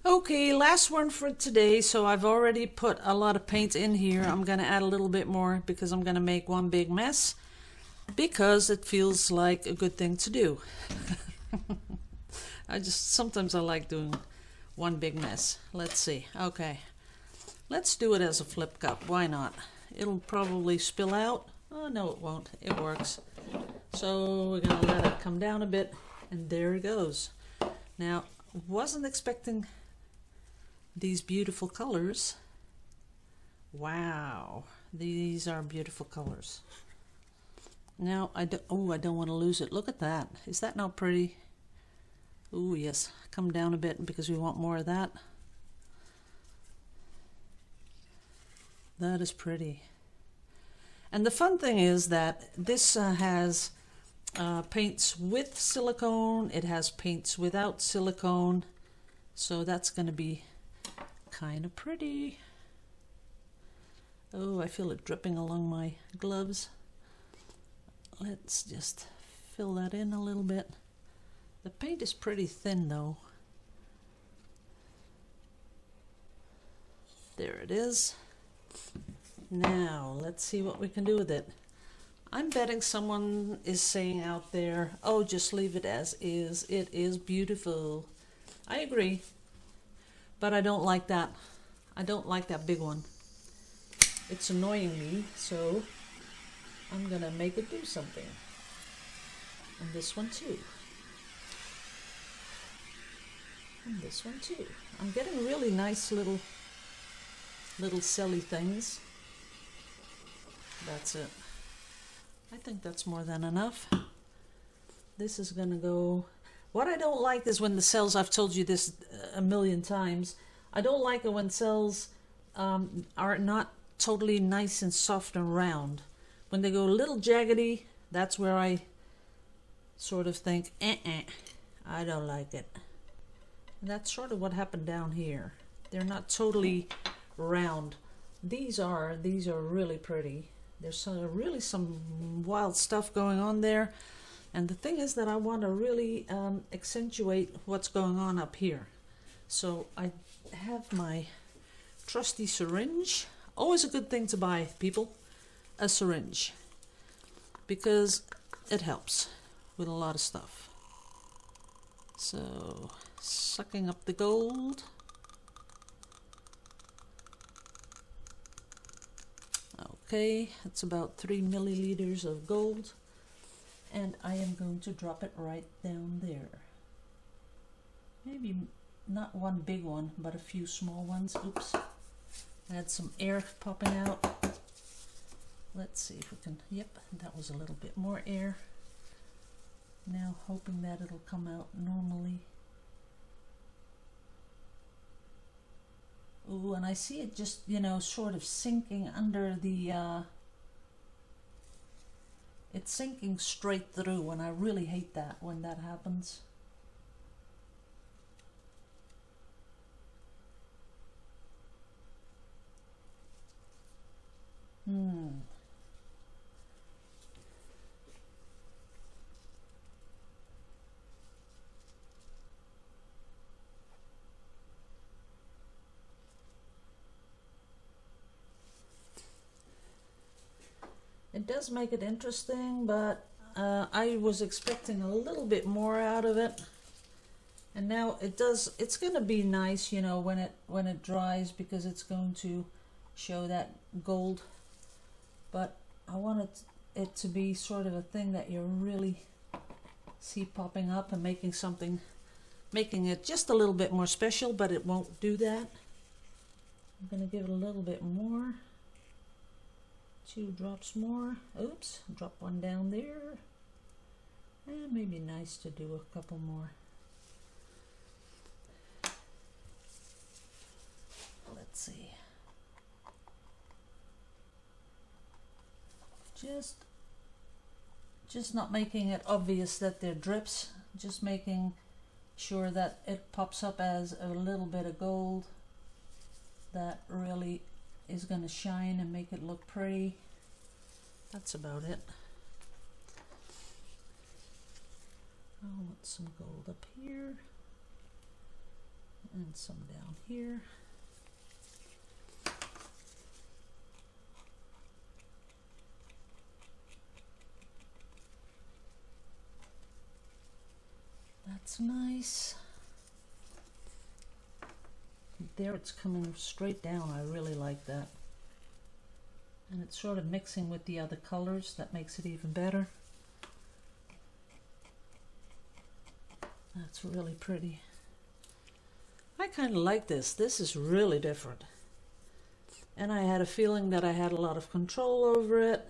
Okay, last one for today. So I've already put a lot of paint in here. I'm going to add a little bit more because I'm going to make one big mess because it feels like a good thing to do. Sometimes I like doing one big mess. Let's see. Okay, let's do it as a flip cup. Why not? It'll probably spill out. Oh, no, it won't. It works. So we're going to let it come down a bit, and there it goes. Now, wasn't expecting these beautiful colors. Wow, these are beautiful colors. Now, I don't want to lose it. Look at that. Is that not pretty? Oh, yes. Come down a bit because we want more of that. That is pretty. And the fun thing is that this has paints with silicone. It has paints without silicone. So that's going to be kind of pretty. Oh, I feel it dripping along my gloves. Let's just fill that in a little bit. The paint is pretty thin though. There it is. Now, let's see what we can do with it. I'm betting someone is saying out there, oh, just leave it as is. It is beautiful. I agree, but I don't like that. I don't like that big one. It's annoying me, so I'm gonna make it do something. And this one too. And this one too. I'm getting really nice little silly things. That's it. I think that's more than enough. This is gonna go. What I don't like is when the cells, I've told you this a million times, I don't like it when cells are not totally nice and soft and round. When they go a little jaggedy, that's where I sort of think, I don't like it. And that's sort of what happened down here. They're not totally round. These are really pretty. There's really some wild stuff going on there. And the thing is that I want to really accentuate what's going on up here. So I have my trusty syringe. Always a good thing to buy, people, a syringe. Because it helps with a lot of stuff. So, sucking up the gold. Okay, it's about 3 milliliters of gold. And I am going to drop it right down there. Maybe not one big one, but a few small ones. Oops. I had some air popping out. Let's see if we can, yep, that was a little bit more air. Now hoping that it'll come out normally. Ooh, and I see it just, sort of sinking under the, it's sinking straight through, and I really hate that when that happens. It does make it interesting, but I was expecting a little bit more out of it. And now it's going to be nice, when it dries, because it's going to show that gold. But I want it to be sort of a thing that you really see popping up and making it just a little bit more special, but it won't do that. I'm going to give it a little bit more. 2 drops more. Oops, drop one down there. And maybe nice to do a couple more. Let's see. Just not making it obvious that they're drips, just making sure that it pops up as a little bit of gold that really is going to shine and make it look pretty. That's about it. I want some gold up here. And some down here. That's nice. There it's coming straight down. I really like that. And it's sort of mixing with the other colors. That makes it even better. That's really pretty. I kind of like this. This is really different. And I had a feeling that I had a lot of control over it.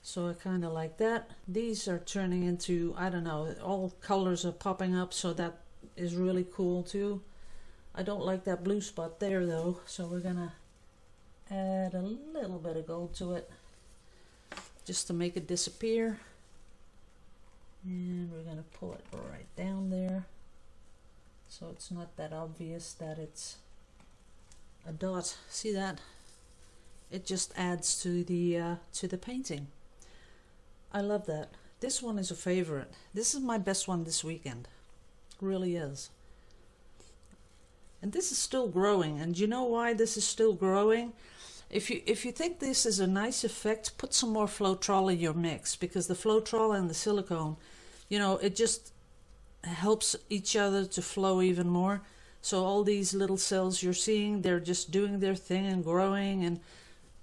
So I kind of like that. These are turning into, I don't know, all colors are popping up, so that is really cool too. I don't like that blue spot there though, so we're gonna add a little bit of gold to it just to make it disappear. And we're gonna pull it right down there so it's not that obvious that it's a dot. See that? It just adds to the painting. I love that. This one is a favorite. This is my best one this weekend. It really is. And this is still growing. And you know why this is still growing? If you think this is a nice effect, put some more Floetrol in your mix, because the Floetrol and the silicone, you know, it just helps each other to flow even more. So all these little cells you're seeing, they're just doing their thing and growing, and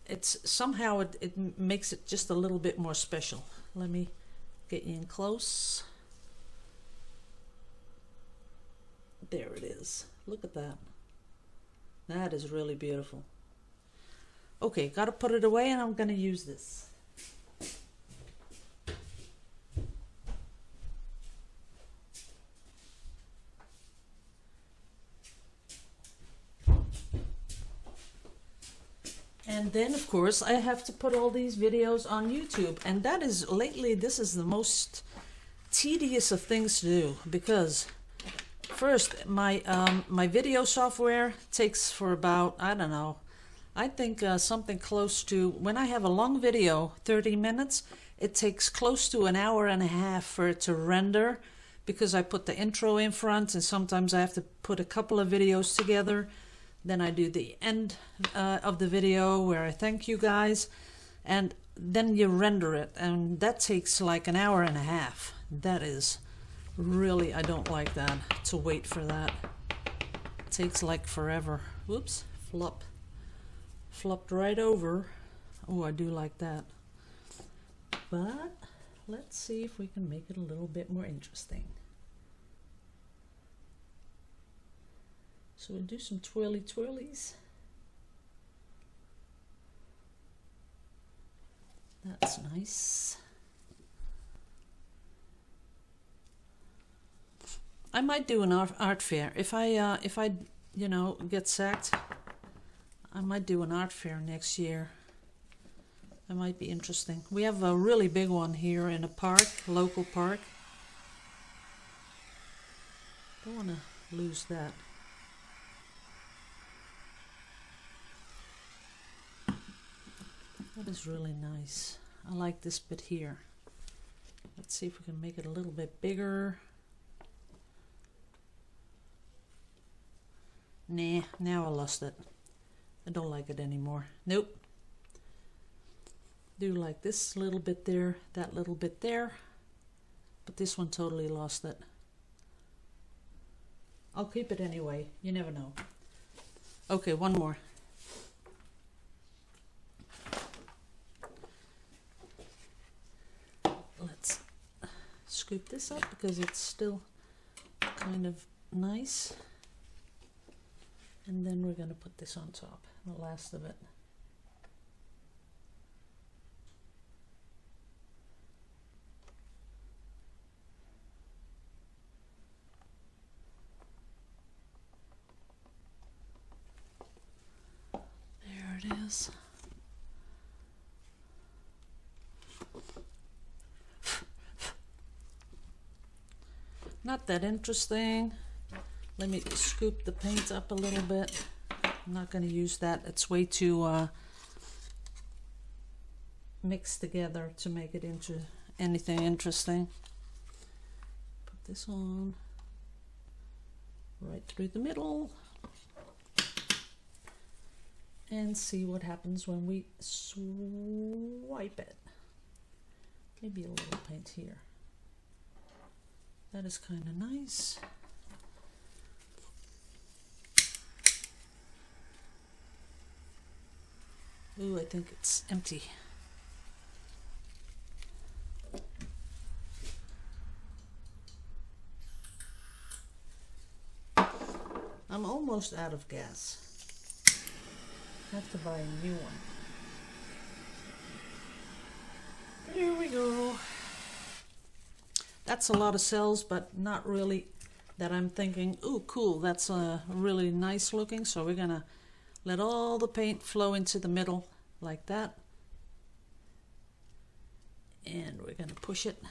it's somehow it makes it just a little bit more special. Let me get you in close. There it is. Look at that. That is really beautiful. Okay, gotta put it away, and I'm gonna use this. And then, of course, I have to put all these videos on YouTube. And that is, lately, this is the most tedious of things to do. Because, first, my video software takes for about, I don't know, I think something close to, when I have a long video, 30 minutes, it takes close to an hour and a half for it to render. Because I put the intro in front, and sometimes I have to put a couple of videos together. Then I do the end of the video where I thank you guys, and then you render it, and that takes like an hour and a half. That is really, I don't like that, to wait for that. It takes like forever. Whoops, flopped right over. Oh, I do like that. But let's see if we can make it a little bit more interesting. So we'll do some twirly twirlies. That's nice. I might do an art fair. If I you know, get sacked, I might do an art fair next year. That might be interesting. We have a really big one here in a park, local park. Don't want to lose that. That is really nice. I like this bit here. Let's see if we can make it a little bit bigger. Nah, now I lost it. I don't like it anymore. Nope. Do like this little bit there, that little bit there. But this one totally lost it. I'll keep it anyway. You never know. Okay, one more. Let's scoop this up because it's still kind of nice. And then we're going to put this on top, the last of it. There it is. Not that interesting. Let me scoop the paint up a little bit. I'm not going to use that. It's way too mixed together to make it into anything interesting. Put this on. right through the middle, and see what happens when we swipe it. Maybe a little paint here. That is kind of nice. Ooh, I think it's empty. I'm almost out of gas. I have to buy a new one. Here we go. That's a lot of cells, but not really that I'm thinking, ooh, cool, that's really nice looking. So we're gonna let all the paint flow into the middle like that. And we're gonna push it.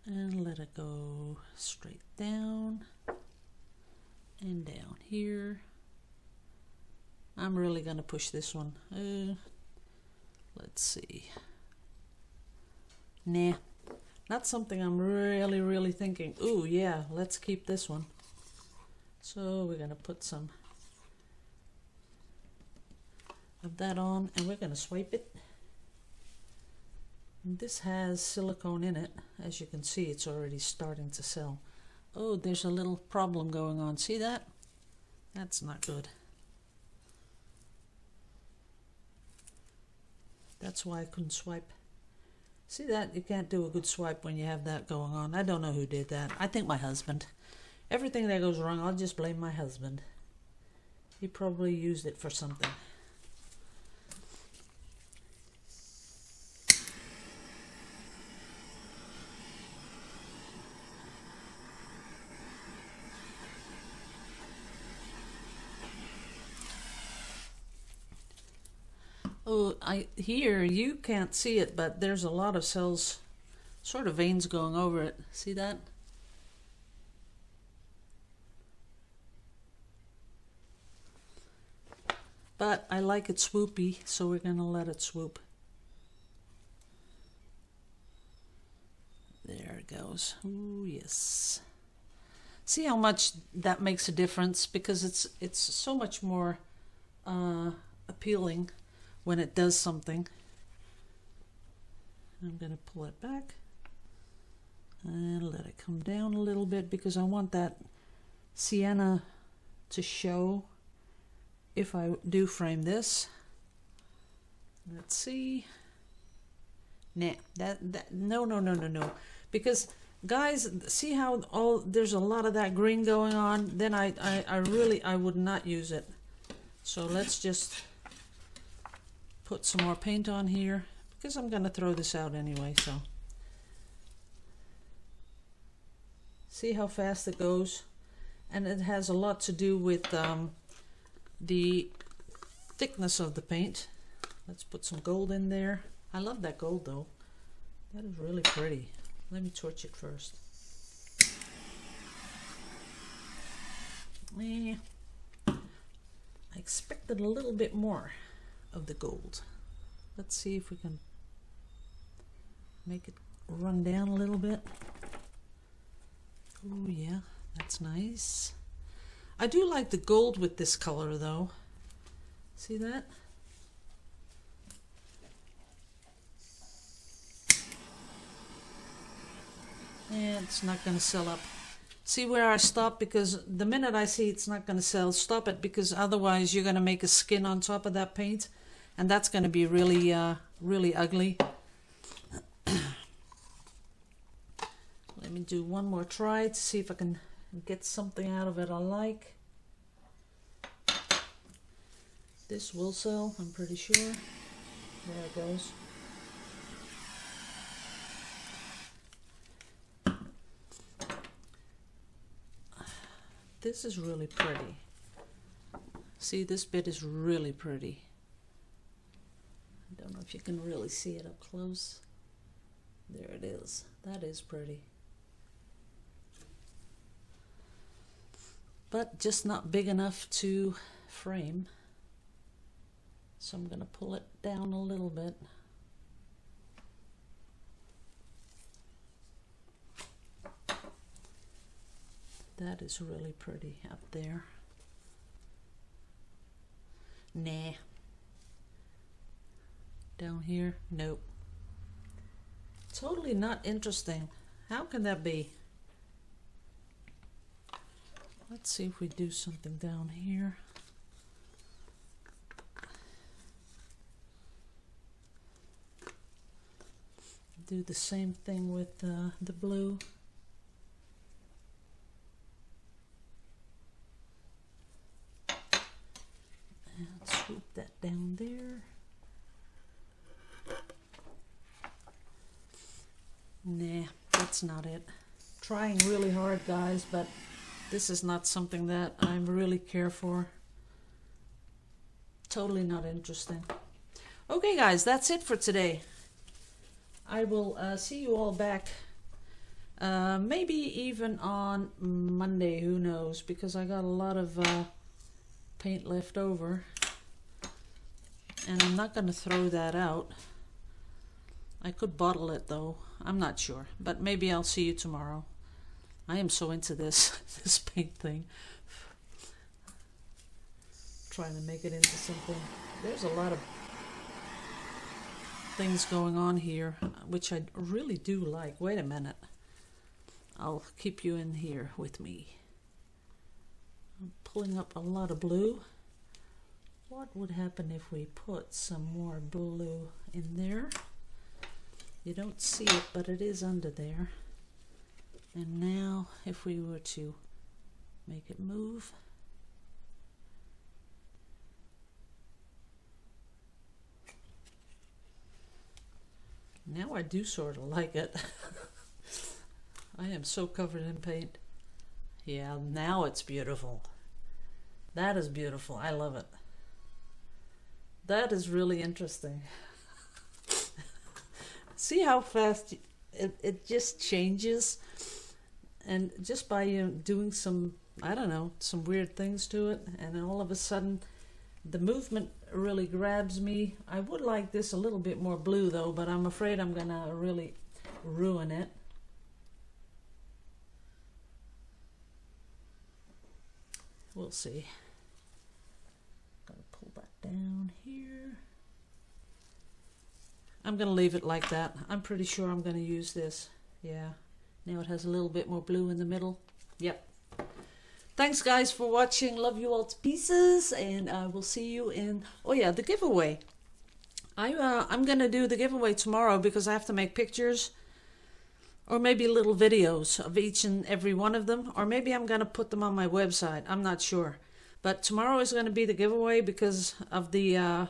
And let it go straight down and down here. I'm really gonna push this one. Let's see. Nah, not something I'm really thinking, ooh yeah, let's keep this one. So we're gonna put some of that on and we're gonna swipe it. And this has silicone in it. As you can see, it's already starting to sell. Oh, there's a little problem going on. See that? That's not good. That's why I couldn't swipe. See that? You can't do a good swipe when you have that going on. I don't know who did that. I think my husband. Everything that goes wrong, I'll just blame my husband. He probably used it for something. Oh, here you can't see it, but there's a lot of cells, sort of veins going over it. See that? But I like it swoopy, so we're gonna let it swoop. There it goes. Ooh, yes. See how much that makes a difference, because it's so much more appealing when it does something. I'm going to pull it back and let it come down a little bit, because I want that sienna to show if I do frame this. Let's see. Nah, no. Because guys, see how there's a lot of that green going on? Then I would not use it. So let's just put some more paint on here, because I'm going to throw this out anyway. So see how fast it goes, and it has a lot to do with the thickness of the paint. Let's put some gold in there. I love that gold though. That is really pretty. Let me torch it first. I expected a little bit more of the gold. Let's see if we can make it run down a little bit. Oh yeah, that's nice. I do like the gold with this color though. See that? And it's not going to sell up. See where I stop? Because the minute I see it's not going to sell, stop it, because otherwise you're going to make a skin on top of that paint, and that's going to be really really ugly. Let me do one more try to see if I can get something out of it I like. This will sell, I'm pretty sure. There it goes. This is really pretty. See, this bit is really pretty. I don't know if you can really see it up close. There it is. That is pretty. But just not big enough to frame. So I'm going to pull it down a little bit. That is really pretty up there. Nah. Down here, nope. Totally not interesting. How can that be? Let's see if we do something down here. Do the same thing with the blue. And swoop that down there. Nah, that's not it. Trying really hard, guys, but this is not something that I really care for. Totally not interesting. Okay, guys, that's it for today. I will see you all back maybe even on Monday, who knows, because I got a lot of paint left over and I'm not going to throw that out. I could bottle it though, I'm not sure, but maybe I'll see you tomorrow. I am so into this this paint thing. Trying to make it into something. There's a lot of things going on here, which I really do like. Wait a minute. I'll keep you in here with me. I'm pulling up a lot of blue. What would happen if we put some more blue in there? You don't see it, but it is under there. And now if we were to make it move. Now I do sort of like it. I am so covered in paint. Yeah, now it's beautiful. That is beautiful. I love it. That is really interesting. See how fast it just changes? And just by doing some, I don't know, some weird things to it, and then all of a sudden the movement really grabs me. I would like this a little bit more blue though, but I'm afraid I'm gonna really ruin it. We'll see. Gotta pull that down here. I'm gonna leave it like that. I'm pretty sure I'm gonna use this. Yeah. Now it has a little bit more blue in the middle. Yep. Thanks guys for watching. Love you all to pieces, and I will see you in, oh yeah, the giveaway. I'm gonna do the giveaway tomorrow because I have to make pictures or maybe little videos of each and every one of them, or maybe I'm gonna put them on my website. I'm not sure, but tomorrow is gonna be the giveaway because of the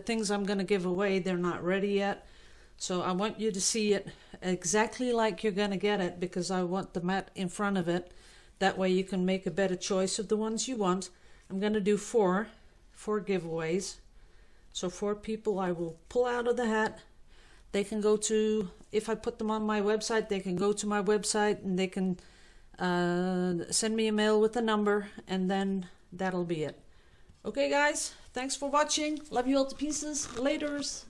things I'm gonna give away. They're not ready yet, so I want you to see it exactly like you're gonna get it, because I want the mat in front of it. That way you can make a better choice of the ones you want. I'm going to do four giveaways. So 4 people I will pull out of the hat. They can go to, if I put them on my website, they can go to my website and they can send me a mail with the number, and then that'll be it. Okay guys, thanks for watching. Love you all to pieces. Laters.